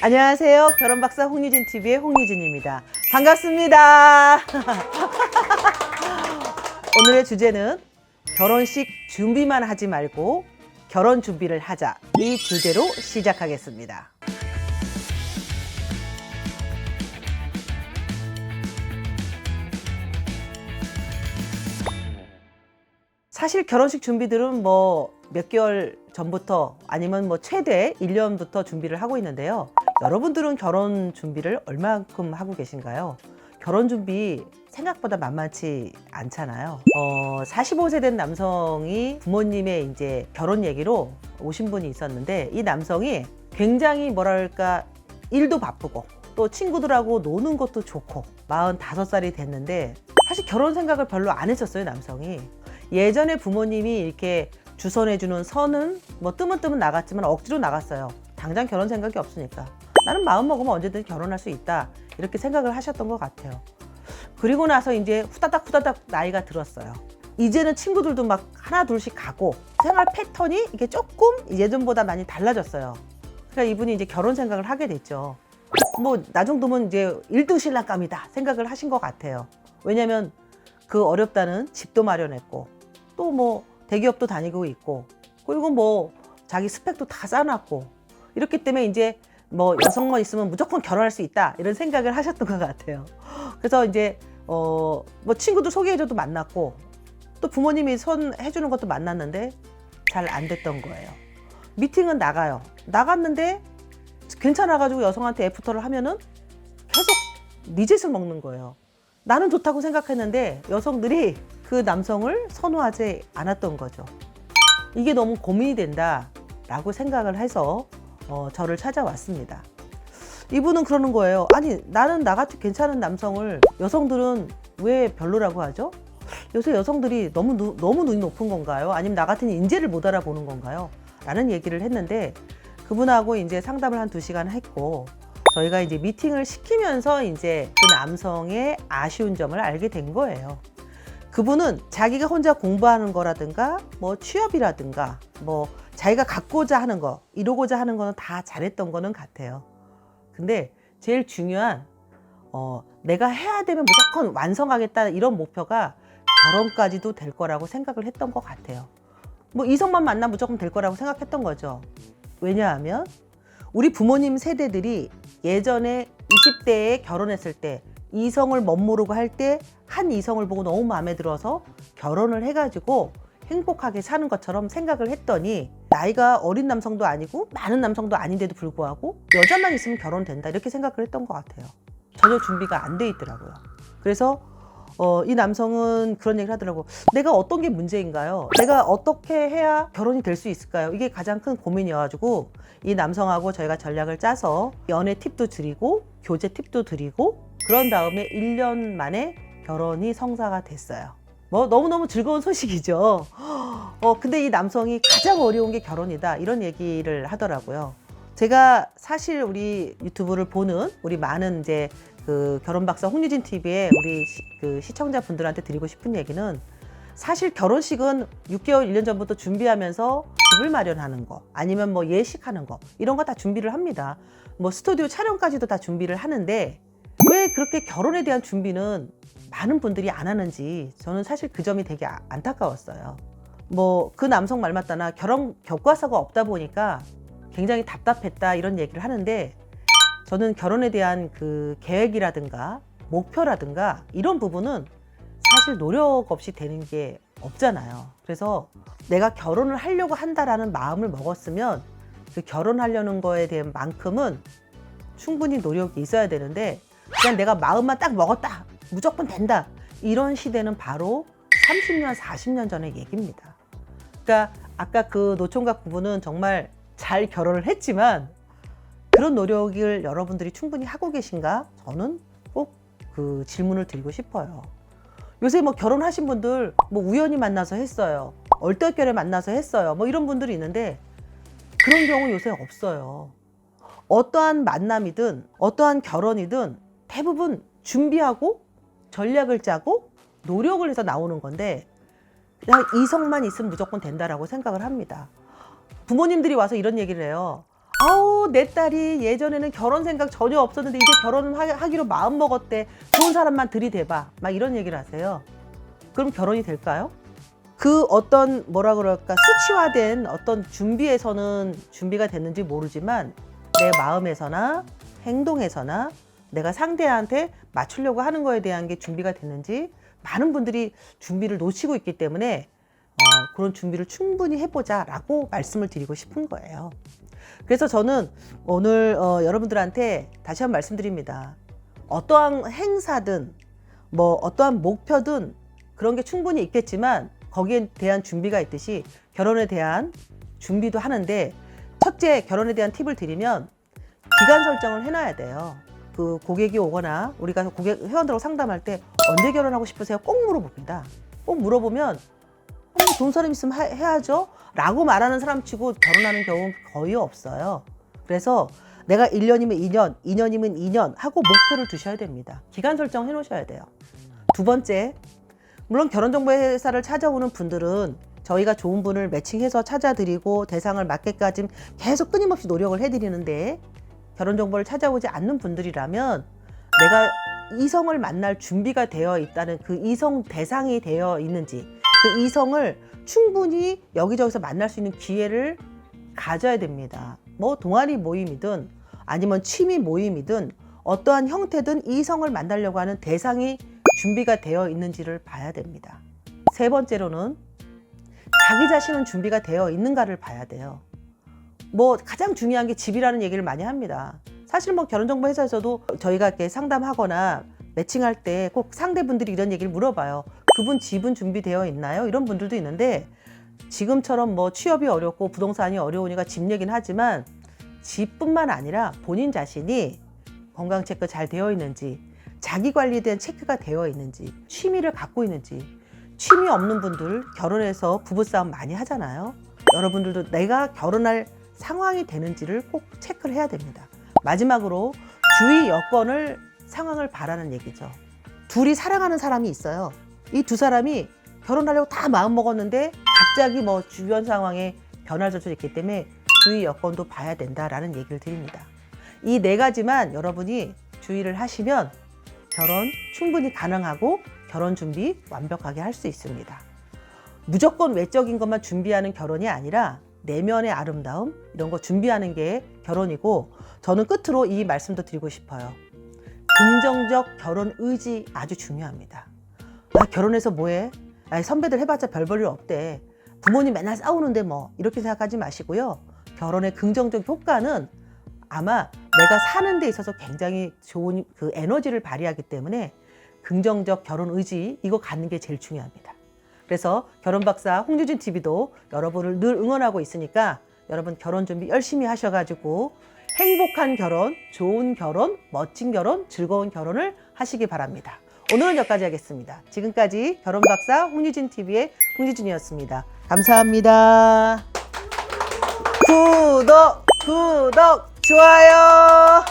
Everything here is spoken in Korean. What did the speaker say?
안녕하세요. 결혼박사 홍유진 TV의 홍유진입니다. 반갑습니다. 오늘의 주제는 결혼식 준비만 하지 말고 결혼 준비를 하자. 이 주제로 시작하겠습니다. 사실 결혼식 준비들은 몇 개월 전부터 아니면 최대 1년부터 준비를 하고 있는데요. 여러분들은 결혼 준비를 얼마큼 하고 계신가요? 결혼 준비 생각보다 만만치 않잖아요. 45세 된 남성이 부모님의 이제 결혼 얘기로 오신 분이 있었는데, 이 남성이 굉장히 일도 바쁘고 또 친구들하고 노는 것도 좋고 45살이 됐는데 사실 결혼 생각을 별로 안 했었어요, 남성이. 예전에 부모님이 이렇게 주선해주는 선은 뜨문뜨문 나갔지만 억지로 나갔어요. 당장 결혼 생각이 없으니까. 나는 마음 먹으면 언제든 결혼할 수 있다, 이렇게 생각을 하셨던 것 같아요. 그리고 나서 이제 후다닥 나이가 들었어요. 이제는 친구들도 하나 둘씩 가고 생활 패턴이 이게 조금 예전보다 많이 달라졌어요. 그러니까 이분이 이제 결혼 생각을 하게 됐죠. 나 정도면 이제 1등 신랑감이다 생각을 하신 것 같아요. 왜냐면 그 어렵다는 집도 마련했고 또 대기업도 다니고 있고, 그리고 자기 스펙도 다 쌓아놨고, 이렇기 때문에 이제 여성만 있으면 무조건 결혼할 수 있다, 이런 생각을 하셨던 것 같아요. 그래서 이제 친구도 소개해줘도 만났고 또 부모님이 해주는 것도 만났는데 잘 안 됐던 거예요. 미팅은 나갔는데 괜찮아가지고 여성한테 애프터를 하면은 계속 니짓을 먹는 거예요. 나는 좋다고 생각했는데 여성들이 그 남성을 선호하지 않았던 거죠. 이게 너무 고민이 된다라고 생각을 해서 저를 찾아왔습니다. 이분은 그러는 거예요. 아니, 나는 나같이 괜찮은 남성을 여성들은 왜 별로라고 하죠? 요새 여성들이 너무 눈이 높은 건가요? 아니면 나 같은 인재를 못 알아보는 건가요? 라는 얘기를 했는데, 그분하고 이제 상담을 한 2시간 했고, 저희가 이제 미팅을 시키면서 이제 그 남성의 아쉬운 점을 알게 된 거예요. 그분은 자기가 혼자 공부하는 거라든가 취업이라든가 자기가 갖고자 하는 거, 이루고자 하는 거는 다 잘했던 거는 같아요. 근데 제일 중요한 내가 해야 되면 무조건 완성하겠다, 이런 목표가 결혼까지도 될 거라고 생각을 했던 것 같아요. 이성만 만나면 무조건 될 거라고 생각했던 거죠. 왜냐하면 우리 부모님 세대들이 예전에 20대에 결혼했을 때 이성을 멋모르고 할 때 한 이성을 보고 너무 마음에 들어서 결혼을 해가지고 행복하게 사는 것처럼 생각을 했더니, 나이가 어린 남성도 아니고 많은 남성도 아닌데도 불구하고 여자만 있으면 결혼된다, 이렇게 생각을 했던 것 같아요. 전혀 준비가 안 돼 있더라고요. 그래서 이 남성은 그런 얘기를 하더라고. 내가 어떤 게 문제인가요? 내가 어떻게 해야 결혼이 될 수 있을까요? 이게 가장 큰 고민이어가지고 이 남성하고 저희가 전략을 짜서 연애 팁도 드리고 교제 팁도 드리고, 그런 다음에 1년 만에 결혼이 성사가 됐어요. 너무너무 즐거운 소식이죠. 근데 이 남성이 가장 어려운 게 결혼이다, 이런 얘기를 하더라고요. 제가 사실 우리 유튜브를 보는 우리 많은 이제 그 결혼박사 홍유진 TV의 우리 그 시청자분들한테 드리고 싶은 얘기는, 사실 결혼식은 6개월, 1년 전부터 준비하면서 집을 마련하는 거, 아니면 예식하는 거, 이런 거 다 준비를 합니다. 스튜디오 촬영까지도 다 준비를 하는데, 왜 그렇게 결혼에 대한 준비는 많은 분들이 안 하는지 저는 사실 그 점이 되게 안타까웠어요. 그 남성 말 맞다나 결혼 교과서가 없다 보니까 굉장히 답답했다, 이런 얘기를 하는데, 저는 결혼에 대한 그 계획이라든가 목표라든가 이런 부분은 사실 노력 없이 되는 게 없잖아요. 그래서 내가 결혼을 하려고 한다라는 마음을 먹었으면 그 결혼하려는 거에 대한 만큼은 충분히 노력이 있어야 되는데, 그냥 내가 마음만 딱 먹었다, 무조건 된다, 이런 시대는 바로 30년, 40년 전의 얘기입니다. 그러니까 아까 그 노총각 부부는 정말 잘 결혼을 했지만 그런 노력을 여러분들이 충분히 하고 계신가? 저는 꼭 그 질문을 드리고 싶어요. 요새 결혼하신 분들 우연히 만나서 했어요, 얼떨결에 만나서 했어요, 이런 분들이 있는데 그런 경우 요새 없어요. 어떠한 만남이든 어떠한 결혼이든 대부분 준비하고 전략을 짜고 노력을 해서 나오는 건데, 그냥 이성만 있으면 무조건 된다라고 생각을 합니다. 부모님들이 와서 이런 얘기를 해요. 아우, 내 딸이 예전에는 결혼 생각 전혀 없었는데 이제 결혼을 하기로 마음 먹었대. 좋은 사람만 들이대봐. 막 이런 얘기를 하세요. 그럼 결혼이 될까요? 그 어떤 뭐라 그럴까 수치화된 어떤 준비에서는 준비가 됐는지 모르지만 내 마음에서나 행동에서나 내가 상대한테 맞추려고 하는 거에 대한 게 준비가 됐는지 많은 분들이 준비를 놓치고 있기 때문에 그런 준비를 충분히 해보자 라고 말씀을 드리고 싶은 거예요. 그래서 저는 오늘 여러분들한테 다시 한번 말씀드립니다. 어떠한 행사든 뭐 어떠한 목표든 그런 게 충분히 있겠지만 거기에 대한 준비가 있듯이 결혼에 대한 준비도 하는데, 첫째 결혼에 대한 팁을 드리면 기간 설정을 해놔야 돼요. 그 고객이 오거나 우리가 고객 회원들하고 상담할 때 언제 결혼하고 싶으세요? 꼭 물어봅니다. 꼭 물어보면 좋은 사람 있으면 해야죠 라고 말하는 사람 치고 결혼하는 경우는 거의 없어요. 그래서 내가 1년이면 2년, 2년이면 2년 하고 목표를 두셔야 됩니다. 기간 설정 해 놓으셔야 돼요. 두 번째, 물론 결혼정보회사를 찾아오는 분들은 저희가 좋은 분을 매칭해서 찾아드리고 대상을 맞게까지 계속 끊임없이 노력을 해드리는데, 결혼정보를 찾아오지 않는 분들이라면 내가 이성을 만날 준비가 되어 있다는, 그 이성 대상이 되어 있는지, 그 이성을 충분히 여기저기서 만날 수 있는 기회를 가져야 됩니다. 뭐 동아리 모임이든 아니면 취미 모임이든 어떠한 형태든 이성을 만나려고 하는 대상이 준비가 되어 있는지를 봐야 됩니다. 세 번째로는 자기 자신은 준비가 되어 있는가를 봐야 돼요. 뭐 가장 중요한 게 집이라는 얘기를 많이 합니다. 사실 뭐 결혼정보회사에서도 저희가 이렇게 상담하거나 매칭할 때 꼭 상대분들이 이런 얘기를 물어봐요. 그분 집은 준비되어 있나요? 이런 분들도 있는데, 지금처럼 뭐 취업이 어렵고 부동산이 어려우니까 집 얘기는 하지만 집뿐만 아니라 본인 자신이 건강 체크 잘 되어 있는지, 자기 관리에 대한 체크가 되어 있는지, 취미를 갖고 있는지. 취미 없는 분들 결혼해서 부부싸움 많이 하잖아요. 여러분들도 내가 결혼할 상황이 되는지를 꼭 체크를 해야 됩니다. 마지막으로 주위 여건을, 상황을 바라는 얘기죠. 둘이 사랑하는 사람이 있어요. 이 두 사람이 결혼하려고 다 마음 먹었는데 갑자기 뭐 주변 상황에 변화를 줄 수 있기 때문에 주위 여건도 봐야 된다라는 얘기를 드립니다. 이 네 가지만 여러분이 주의를 하시면 결혼 충분히 가능하고 결혼 준비 완벽하게 할 수 있습니다. 무조건 외적인 것만 준비하는 결혼이 아니라 내면의 아름다움, 이런 거 준비하는 게 결혼이고, 저는 끝으로 이 말씀도 드리고 싶어요. 긍정적 결혼 의지 아주 중요합니다. 결혼해서 뭐해? 선배들 해봤자 별 볼 일 없대. 부모님 맨날 싸우는데 뭐, 이렇게 생각하지 마시고요. 결혼의 긍정적 효과는 아마 내가 사는 데 있어서 굉장히 좋은 그 에너지를 발휘하기 때문에 긍정적 결혼 의지, 이거 갖는 게 제일 중요합니다. 그래서 결혼박사 홍유진 TV도 여러분을 늘 응원하고 있으니까 여러분 결혼 준비 열심히 하셔가지고 행복한 결혼, 좋은 결혼, 멋진 결혼, 즐거운 결혼을 하시기 바랍니다. 오늘은 여기까지 하겠습니다. 지금까지 결혼박사 홍유진 TV의 홍유진이었습니다. 감사합니다. 구독, 좋아요.